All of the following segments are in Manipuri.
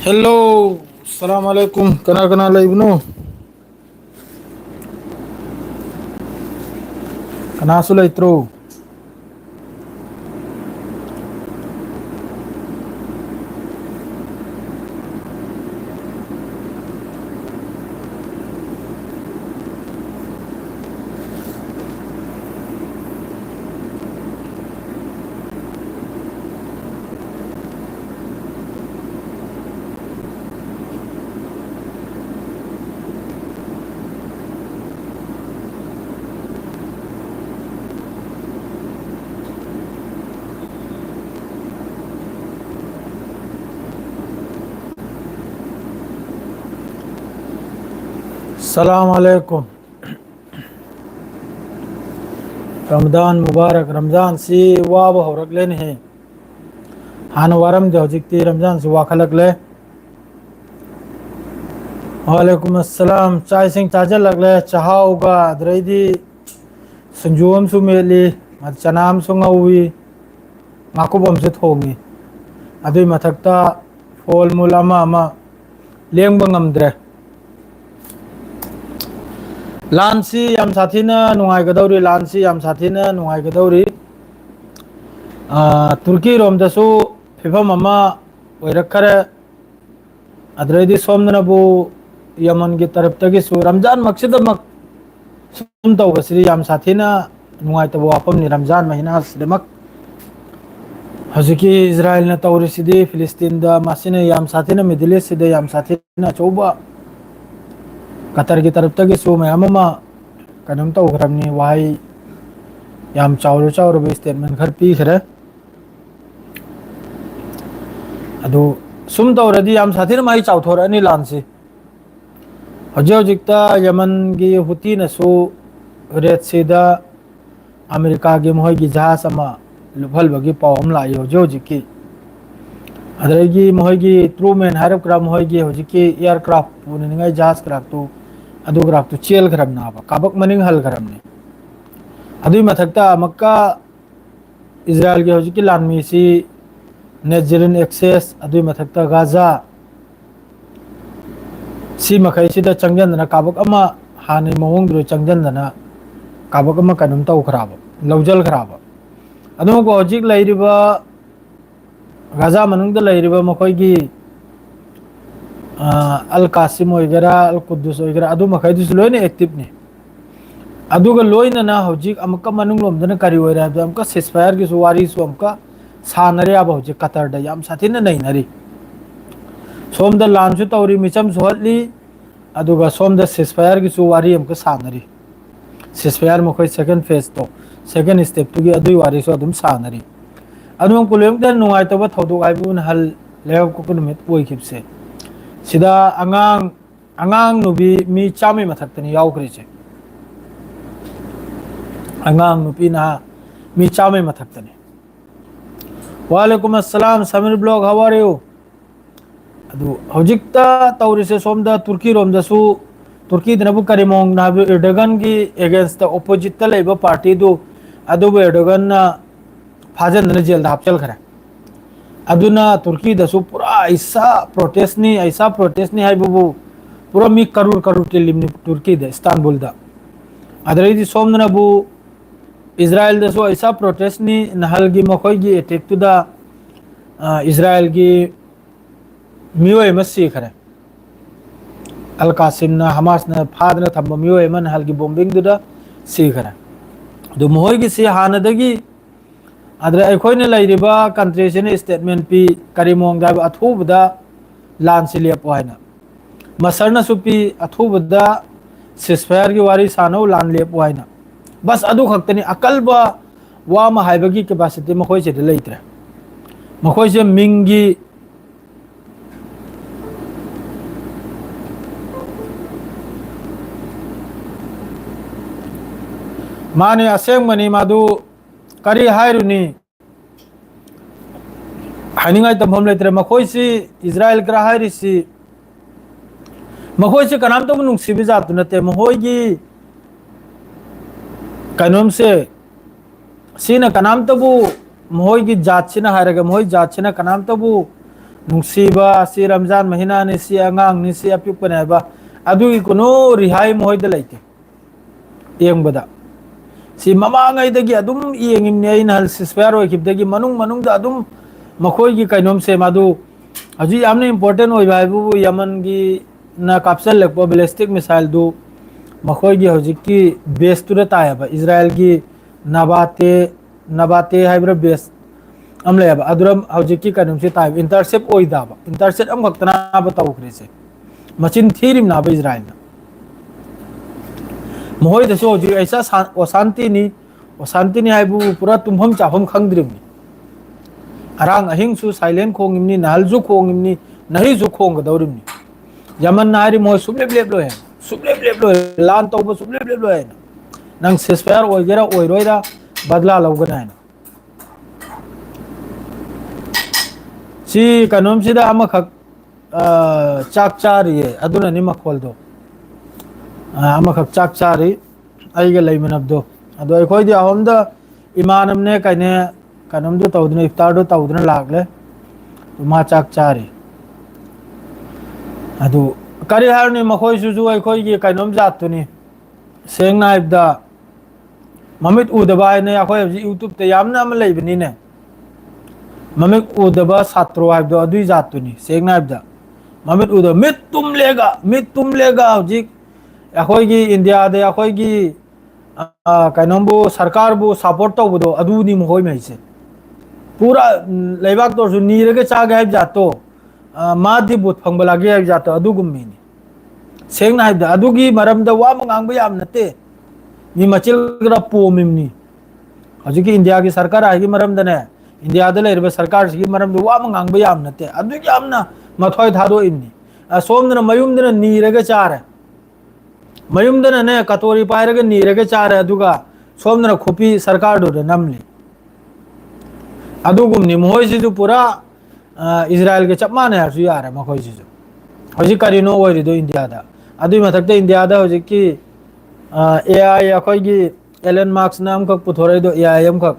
हेलो अस्सलाम वालेकुम कना कना लाइबनो कनासु लाइत्रो सलाम वालेकुम रमदान मुबारक रमजान सी वाब हौरकलेन है हान वारम दे हजिकती रमजान से वाखलकले वालेकुम अस्सलाम चाय सिंह चाजल लगले चाहाउगा अद्रैदी संजुम सुमेली चनाम सुंगवी माकुबम से थोंगी अदुई मथक्ता फोल मूल अमा लेंब ngamdre लानसी याम साथीना नुंगाइगदौरी लानसी याम साथीना नुंगाइगदौरी तुर्की रोमदसु फिफम अमा ओइरखरे अद्रैदी सोमनबु यमन की तरफ तगिसु रमजान मक्सिदमक सुम तौबसरी याम साथीना नुंगाइतबु वाफमनि रमजान महीना सिदमक हजिकी इजराइल न तौरिसिदी फिलिस्तीन दा मासिने याम साथीना मिडिल ईस्ट सिदे याम साथीना चौबा कतर की तरफ तगिसु मयाम अमा कनम तौखरमनि वाई याम चाउर चाउर बे स्टेटमेंट खर पीखरे अदु सुम तौरदी याम साथीना माई चाउथोरनी लानसी हजे हजिकता यमन की हुती नसु रेड सीदा अमेरिका की मोहई की जहाज अमा लुफलबगी पावम लाई हजे हजिकी अदरगी मोहई की ट्रूमैन हारब क्रा मोहई की हजिकी एयरक्राफ्ट पुनिंगाई जहाज क्राफ्टू अदु क्राफ्टू चेल खरम नाबा काबक मनिंग हल खरमने अदुई मथक्ता मक्का इजराइल की हजिकी लानमी सी नेट जीरो एक्सेस अदुई मथक्ता गाजा सी मखैसिदा चंगजनना काबक अमा हानि मवंगदु चंगजनना काबक अमा कनुम तौखराबा लौजल खराबा अदुमको हजिक लैरिबा गाजा मनुंगदा लैरिबा मखोयगी अल कासिम ओइगरा अल कुद्दुस ओइगरा अदु मखैदुस लोइने एक्टिव ने अदुगा लोइनना हजिक अमका मनुंग लोमदना करी ओइरा अमका सिसफायर की सुवारी सु अमका सानरे अब हजिक कतरदा याम साथीना नैनरी सोमदा लानसु तौरी मिचम सुहतली अदुगा सोमदा सिसफायर की सुवारी अमका सानरी सिसफायर मखोय सेकंड फेज तो सेकंड स्टेप तुगी अदुई वारी सु अदुम सानरी अदुम कुलेमदा नुंगाइतबा थौदुक आइबुन हल लेव कुकुनुमित ओइखिबसे सिदा अंगांग अंगांग नुबी मी चामे मथक्तनी यावख्रिचे अंगांग नुपी ना मी चामे मथक्तनी वालेकुम अस्सलाम Sameer blog how are you अदु हौजिकता तौरिसे सोमदा तुर्की रोमदसु तुर्की दनबु करिमोंग नाबु एर्डोगन की अगेंस्ट द ऑपोजिट लेबा पार्टी दु अदुबु एर्डोगन ना फाजन जेल दा हापचल खरे अदुना तुर्की दसु पूरा ऐसा प्रोटेस्ट नि हाइबुबु पूरा मी करोड़ करोड़ टिलिमनि तुर्की द इस्तांबुल दा अदरैदि सोमनबु इजराइल दसु ऐसा प्रोटेस्ट नि नहल की मखोय की अटैक टू द इजराइल की मियोय मसी खरे अल कासिम ना हमास ना फाद ना थम मियोय मन हल की बॉम्बिंग दुदा सी खरे दु मोहय की सी हानदगी अदर अखोयने लैरिबा कंट्री से स्टेटमेंट पी करिमोंग दा अथुबदा लान से लेपो हैना मसरना सुपी अथुबदा सिसफायर की वारी सानो लान लेपो हैना बस अदु खक्तनी अकलबा वा मा हाइबगी कैपेसिटी मखोय से लेइत्रे मखोय से मिंगी माने असेंग मनी मादु करी हायरुनी हानिंगाय तमहम लेत्रे मखोय से इजराइल करा हायरिसी मखोय से कनाम तो नुंगसिबि जातु नते मखोय की कनोम से सीना कनाम तबु मखोय की जात सिना हायरगा मखोय जात सिना कनाम तबु नुसीबा सी रमजान महीना ने सी अंगांग ने सी अपिपने बा अदुगी कुनो रिहाई मोइद लेते येंबदा सी ममांगैदगी अदुम येंगिमने इन हल सिस्पेयर ओइखिबदगी मनुंग दा अदुम मखोई की कैनोम से मादु हजी यामने इंपोर्टेंट ओइ बाइबु यमन की ना काप्सल लगबो बैलिस्टिक मिसाइल दु मखोई की हजी की बेस तुरे तायबा इजराइल की नबाते नबाते हाइब्र बेस अमले अब अदुरम हजी की कैनोम से तायब इंटरसेप्ट ओइ दाबा इंटरसेप्ट अम खतना बताउखरे से मचिन थीरिम ना बा इजराइल ना मोहई दसो हजी ऐसा अशांति नि हाइबु पूरा तुम्हम चाफम खंगद्रिमनि अरांग अहिंसु साइलेंट खोंगिमनि नालजु खोंगिमनि नहिजु खोंगदौरिमनि यमन नारी मोह सुबलेब लो लान तौब सुबलेब लो है नंग सिस्फायर ओइगेरा ओइरोइदा बदला लौगना है सी कनोम सिदा अमखक चाक चारिये अदुना नि मखोलदो अमखक चाक चारी अइगे लैमनबदो अदो अखोइदि अहोमदा इमानमने कने कनमदो तौदने इफ्तारदो तौदने लागले मा चाक चारी अदु करी हारनी मखोई सुजु अखोई की कनम जातुनी सेंग नाइबदा ममित उदबा ने अखोई यूट्यूब ते यामना अम लेबनी ने ममित उदबा सात्रो हाइबदो अदुई जातुनी सेंग नाइबदा ममित उद मित तुम लेगा हजिक अखोई की इंडिया दे अखोई की कनमबो सरकार बो सपोर्ट तौबदो अदुनी मखोई मैसे पूरा लेबाक तो जो नीरगे चाग हाइब जातो माधि बुत फंगबलागे हाइब जातो अदुगुम्मीनी सेंगना हाइब अदुगी मरमदा वा मंगांगबा याम नते नि मचिल ग्रा पोमिमनी हजिकी इंडिया की सरकार आगी मरमदने इंडिया दे लेरबे सरकार की मरमदा वा मंगांगबा याम नते अदुगी यामना मथोय थादो इमनी सोमदना मयुमदना नीरगे चार मयुमदना ने कतोरी पायरगे नीरगे चार अदुगा सोमदना खुपी सरकार दो नमली अदुगुमनी मोहइसिजु पूरा इजराइल के चप माने हरसु यारे मखोइसिजु हजि करिनो ओइरिदो इंडिया दा अदुई मथकते इंडिया दा हजि की एआई अखोइगी एलन मार्क्स नाम खक पुथोरैदो एआई एम खक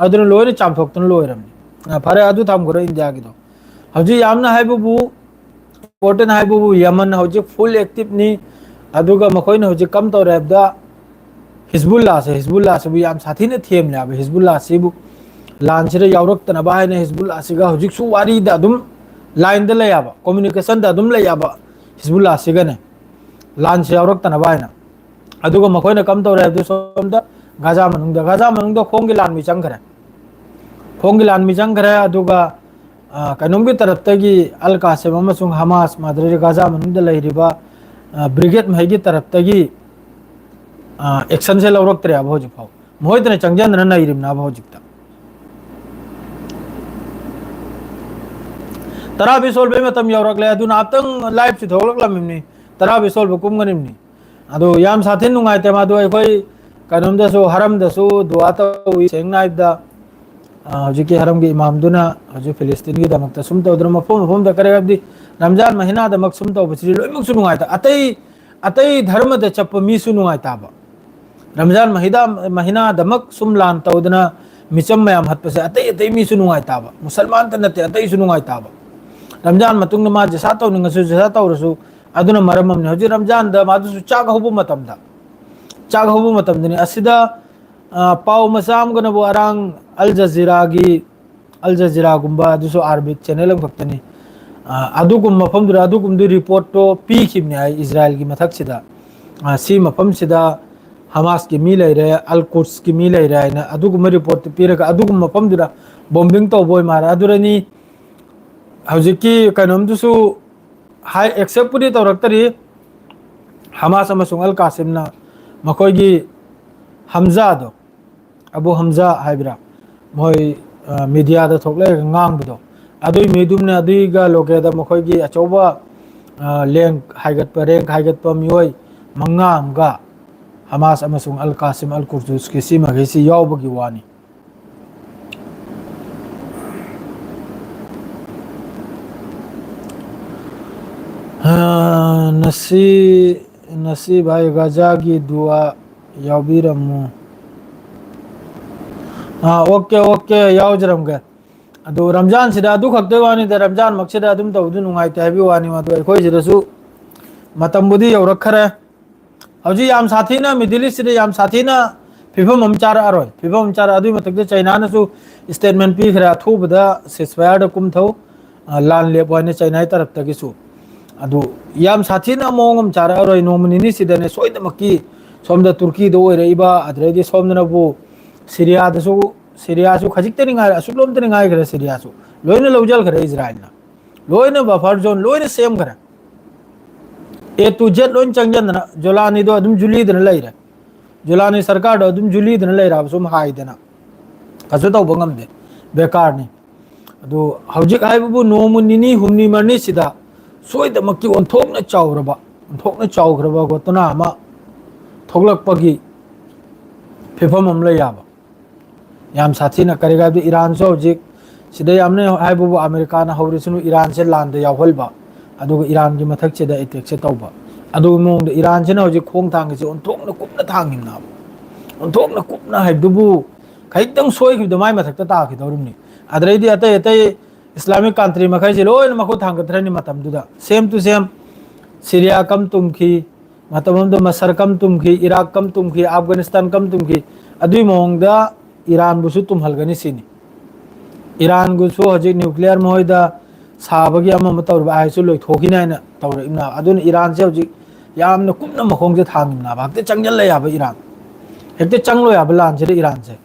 अदुन लोइने चामथोक्तन लोइरमनी फरे अदु थामगरो इंडिया गिदो हजि यामना हाइबुबु इंपोर्टेंट हाइबुबु यमन हजि फुल एक्टिव नि अदुगा मखोइने हजि कम तौरेबदा हिजबुल्लाह से बु याम साथीने थेम लाबे हिजबुल्लाह सेबु लांचरे यावरक्तनबा हाइने हिजबुल्लाह सिगा हजिकसु वारीदा अदुम लाइन द लयाबा कम्युनिकेशन दा अदुम लयाबा हिजबुल्लाह सिगाने लांच यावरक्तनबा हाइना अदुगा मखोइने कम तौरे अदु सोमदा गाजा मनुंगदा खोंगी लान मी चंगरे अदुगा कनुंगी तरफ्तगी अल कासिम अमसुंग हमास मादरे गाजा मनुंगदा लैरिबा ब्रिगेड महगी तरफ्तगी एक्शन से लौरक्तरे अब होजिक फाव मोहितने चंगजन नैरिम ना होजिकता तरा भी सोल्बे में तम यौरक ले अदुन आपतंग लाइव से थोलक लमिमनी तरा भी सोल्ब कुमगनिमनी अदो याम साथिन नुंगाइते मादो अखोई कनमदसो हरमदसो दुआ तौई सेंगनाइबदा हजिकी हरम की इमाम दुना हजि फिलिस्तीन की दमकता सुम तौद्र मफम द करे अबदि रमजान महीना दमक सुम तौ बचि लोइमुक सु नुंगाइता अतई धर्म द चप मी सु नुंगाइता बा रमजान महीना दमक सुम लान तौदना मिचम मयाम हतपसे अतई मी सु नुंगाइता बा मुसलमान त नते अतई सु नुंगाइता बा रमजान मतुंग मा जसा तौनिंगसु जसा तौरसु अदुना मरममने हजि रमजान द मादुसु चाग होबु मतमदनि असिदा पाव मसाम गनबो अरांग अल जजीरा गुम्बा दुसु अरबिक चैनल फक्तनी अदुगुम मफमदुरा अदुगुम दु रिपोर्ट तो पीखिबने आई इजराइल की मथक सिदा सी मफम सिदा हमास की मी लेरे अल कुद्स की मी लेरे ना अदुगुम रिपोर्ट पीरगा अदुगुम मफमदुरा बॉम्बिंग तो बोय मारा अदुरनी हजिकी कनमदुसु हाई एक्सेप्ट पुरी तौरक्तरी हमास अमसुंग अल कासिमना मखोइगी हमजा दो अबू हमजा हाइब्रा मोय मीडिया दा थोकले ngang अदुई मीदुमने अदुईगा लोकेदा मखोइगी अचौबा लेंग हाइगत प मियोय मंगामगा हमास अमसुंग अल कासिम अल कुर्दुस के सी मगेसी यावबगी वानी नसी भाई गजा की दुआ याबीरमु हाँ ओके यावजरम गे अदो रमजान सिदा अदु खक्ते वानी द रमजान मक्सिदा अदुम तौदु नुंगाइते हाबि वानी मा दो अखोय सिदसु मतंबुदी यौरखरे हौजी याम साथीना मिडिल ईस्ट सिदा याम साथीना फिफम अमचार अरोय फिफम अमचार अदु मतकदे चाइना नसु स्टेटमेंट पी खरा थुबदा सिसफायर द कुमथौ लान लेब वानी चाइना तरफ तगिसु अदु याम साथीना मोंग अमचार अरोय नोमनिनी सिदने सोइदमकी सोमदा तुर्की दो ओइरइबा अद्रेदि सोमदनबु सीरिया दसु सीरिया सु खजिकतनि गाय असुलोमतनि गाय खरे सीरिया सु लोइने लौजल खरे इजराइल ना लोइने बफर जोन लोइने सेम खरे ए टू जेड लोइन चंगजन जोलानी दो अदुम जुली दन लैरे जुलानी सरकार दो अदुम जुली दन लैरा सुम हाइदना कसु तौ बंगम दे बेकार ने अदु हौजिक हाइबु नोमु निनी हुमनी मरनी सिदा सोइदमकी ओंथोकना चाउखरबा गोतना मा थोगलकपगी फिफम अम लैयाबा याम साथीना करेगा ईरान से हजिक सिदा यामने हाइबु अमेरिका ना हौरिसनु ईरान से लान दे यावहलबा अदुग ईरान की मथक से द अटैक से तौबा अदु मोंग द ईरान से ना हजिक खोंग थांग से ओंथोकना कुपना थांगिमना ओंथोकना कुपना हाइबदुबु खैतंग सोइखिबद माय मथक ता खिदौरुमनि अदरैदि अतै अतै इस्लामिक कंट्री मखै से लोइन मखो थांगथरनि मतमदुदा सेम टू सेम सीरिया कम तुमखी मतमद मसर कम तुमखी इराक कम तुमखी अफगानिस्तान कम तुमखी अदुई मोंग द ईरान बुसु तुम हलगनी सिनी ईरान गुसु हजिक न्यूक्लियर मोइदा साबगी अमा मतौर आइसु लोइ थोकिना ना तौर इना अदुन ईरान से हजिक यामना कुमना मखोंग से थांगिना बाकते चंगजल ले याबा ईरान हेक्ते चंगलो याबा लान से ईरान से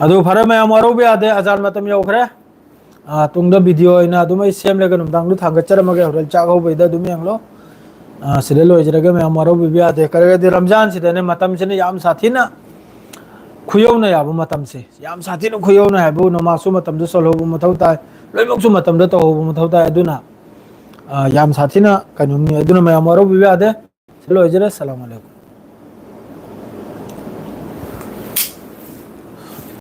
अदु फरे मैं अमरो बे आदे अजान मतम यौखरे तुंगदा वीडियो इना अदुमै सेम लेगा नुमदांगलु थांगचरमगे हरल चागौ बैदा दुम यंगलो सिदे लोइजरगे मैं अमरो बे आदे करगे दे रमजान सिदने मतम से याम साथीना खुयौना याबो मतम से याम साथीना खुयौना हाबो नमासु मतम दु सलहोबो मथौ ताय लोइमक्सु मतम द तहोबो मथौ ताय अदुना याम साथीना कनुमनि अदुना मैं अमरो बे आदे लोइजरे अस्सलाम वालेकुम।